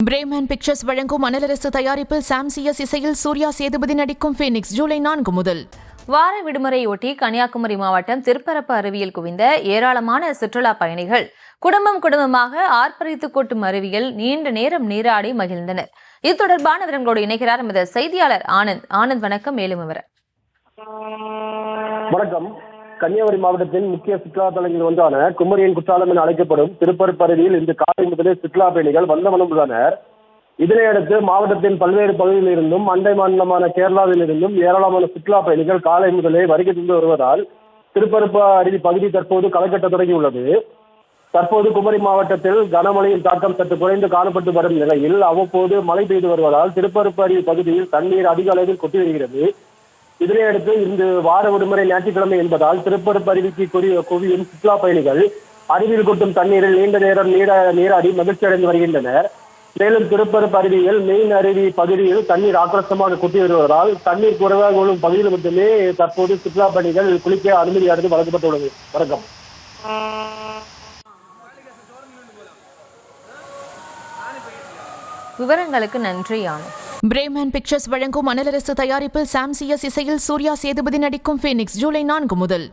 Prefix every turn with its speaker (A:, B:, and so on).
A: Bremen pictures வழங்கும் அனலரசு தயாரிப்பில் சாம்சியஸ் இசையில் சூர்யா சேதுபதி நடிக்கும் ஃபீனிக்ஸ் ஜூலை 4 முதல்.
B: வார விடுமுறையொட்டி கன்னியாகுமரி மாவட்டம் திருப்பரப்பு அருவியில் குவிந்த ஏராளமான சுற்றுலா பயணிகள் குடும்பமாக ஆர்ப்பரித்து கொட்டும் அருவியில் நீண்ட நேரம் நீராடி மகிழ்ந்தனர். இது தொடர்பான விவரங்களோடு இணைகிறார் நமது செய்தியாளர் ஆனந்த். வணக்கம். மேலும் விவரம்.
C: வணக்கம். கன்னியாகுமரி மாவட்டத்தின் முக்கிய சுற்றுலா தலங்கள் ஒன்றான குமரியின் குற்றாலம் என அழைக்கப்படும் திருப்பரப்பு அருவியில் இன்று காலை முதலே சுற்றுலா பயணிகள் வந்தவனம் உள்ளனர். இதனையடுத்து மாவட்டத்தின் பல்வேறு பகுதிகளில் இருந்தும் அண்டை மாநிலமான கேரளாவில் இருந்தும் ஏராளமான சுற்றுலா பயணிகள் காலை முதலே வருகை தந்து வருவதால் திருப்பரப்பு அருவி பகுதி தற்போது களைகட்ட தொடங்கியுள்ளது. தற்போது குமரி மாவட்டத்தில் கனமழையின் தாக்கம் சற்று குறைந்து காணப்பட்டு வரும் நிலையில் அவ்வப்போது மழை பெய்து வருவதால் திருப்பரப்பு அருவி பகுதியில் தண்ணீர் அதிக அளவில் கொட்டி வருகிறது. இதனையடுத்து இன்று வார விடுமுறை ஞாயிற்றுக்கிழமை என்பதால் திருப்பரப்பு அருவிக்கு குவியும் சுற்றுலா பயணிகள் அருவியில் கொட்டும் தண்ணீரில் நீண்ட நேரம் நீராடி மகிழ்ச்சி அடைந்து வருகின்றனர். மேலும் திருப்பரப்பு அருவியில் மெயின் அருவி பகுதியில் தண்ணீர் ஆக்ரோஷமாக கொட்டி வருவதால் தண்ணீர் குறைவாக உள்ள பகுதியில் மட்டுமே தற்போது சுற்றுலா பயணிகள் குளிக்க அனுமதியானது வழங்கப்பட்டுள்ளது. வணக்கம்.
B: விவரங்களுக்கு நன்றி.
A: பிரேமன் பிக்சர்ஸ் வழங்கும் அனலரசு தயாரிப்பில் சாம்சியஸ் இசையில் சூர்யா சேதுபதி நடிக்கும் ஃபீனிக்ஸ் ஜூலை 4 முதல்.